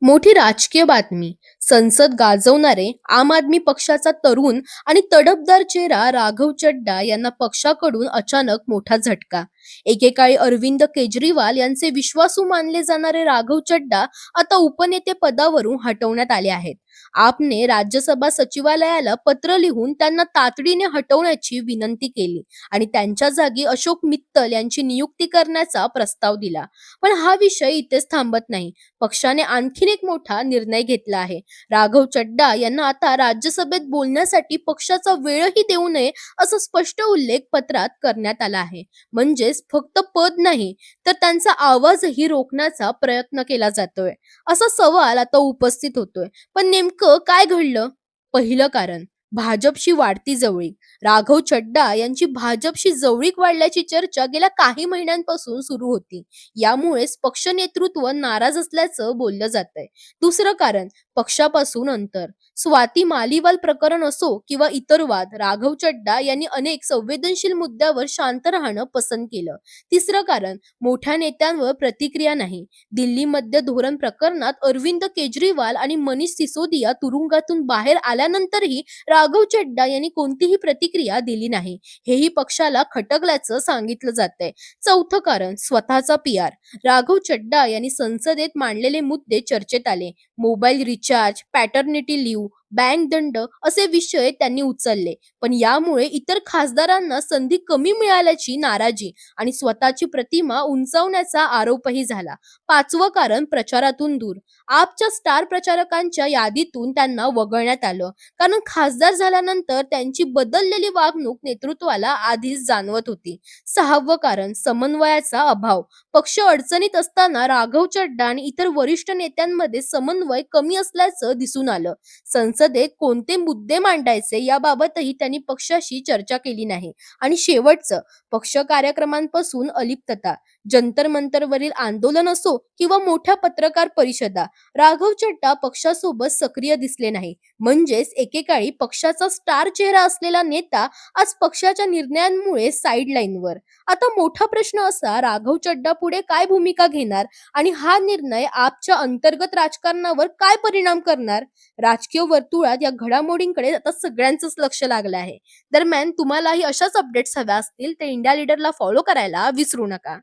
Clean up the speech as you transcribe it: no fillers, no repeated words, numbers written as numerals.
मोठी राजकीय बातमी. संसद गाजवणारे आम आदमी पक्षाचा तरुण आणि तडफदार चेहरा राघव चड्डा यांना पक्षाकडून अचानक मोठा झटका. एकेकाळी अरविंद केजरीवाल यांचे विश्वासू मानले जाणारे राघव चड्डा आता उपनेते पदावरून हटवण्यात आले आहेत. आपने राज्यसभा सचिवालयाला पत्र लिहून त्यांना तातडीने हटवण्याची विनंती केली आणि त्यांच्या जागी अशोक मित्तल यांची नियुक्ती करण्याचा प्रस्ताव दिला. पण हा विषय इथेच थांबत नाही. पक्षाने आणखीन एक मोठा निर्णय घेतला आहे. राघव चड्डा यांना आता राज्यसभेत बोलण्यासाठी पक्षाचा वेळही देऊ नये असा स्पष्ट उल्लेख पत्रात करण्यात आला आहे. म्हणजेच फक्त पद नाही तर त्यांचा आवाजही रोखण्याचा प्रयत्न केला जातोय. असा सवाल आता उपस्थित होतोय. पण नेमकं काय घडलं? पहिलं कारण भाजपशी वाढती जवळीक. राघव चड्डा यांची भाजपशी जवळीक वाढल्याची चर्चा गेल्या काही महिन्यांपासून सुरू होती. यामुळेच पक्ष नेतृत्व नाराज असल्याचं बोललं जातंय. दुसरं कारण पक्षापासून अंतर. स्वाती मालीवाल प्रकरण असो किंवा इतर वाद, राघव चड्डा यांनी अनेक संवेदनशील मुद्द्यावर शांत राहणं पसंत केलं. तिसरं कारण मोठ्या नेत्यांवर प्रतिक्रिया नाही. दिल्लीमध्ये धोरण प्रकरणात अरविंद केजरीवाल आणि मनीष सिसोदिया तुरुंगातून बाहेर आल्यानंतरही राघव चड्डा यांनी कोणतीही प्रतिक्रिया दिली नाही. हेही पक्षाला खटकल्याचं सांगितलं जातंय. चौथं कारण स्वतःचा PR. राघव चड्डा यांनी संसदेत मांडलेले मुद्दे चर्चेत आले. Mobile recharge, paternity leave, bank दंड असे विषय त्यांनी उचलले. पण यामुळे इतर खासदारांना संधी कमी मिळाल्याची नाराजी आणि स्वतःची प्रतिमा उंचावण्याचा आरोपही झाला. पाचवं कारण प्रचारातून दूर. आपच्या स्टार प्रचारकांच्या यादीतून त्यांना वगळण्यात आलं. कारण खासदार झाल्यानंतर त्यांची बदललेली वागणूक नेतृत्वाला आधीच जाणवत होती. सहावं कारण समन्वयाचा अभाव. पक्ष अडचणीत असताना राघव चड्डा आणि इतर वरिष्ठ नेत्यांमध्ये समन्वय कमी असल्याचं दिसून आलं. संसदेत कोणते मुद्दे मांडायचे याबाबतही त्यांनी पक्षाशी चर्चा केली नाही. आणि शेवटचं पक्ष कार्यक्रमांपासून अलिप्तता. जंतर मंतरवरील आंदोलन असो किंवा मोठ्या पत्रकार परिषदा, राघव चड्डा पक्षासोबत सक्रिय दिसले नाही. म्हणजेच एकेकाळी पक्षाचा स्टार चेहरा असलेला नेता आज पक्षाच्या निर्णयांमुळे साईडलाईनवर. आता मोठा प्रश्न असा, राघव चड्डा पुढे काय भूमिका घेणार आणि हा निर्णय आपच्या अंतर्गत राजकारणावर काय परिणाम करणार? राजकीय वर्तुळात या घडामोडींकडे आता सगळ्यांचंच लक्ष लागलं आहे. दरम्यान तुम्हालाही अशाच अपडेट्स हव्या असतील तर इंडिया लीडरला फॉलो करायला विसरू नका.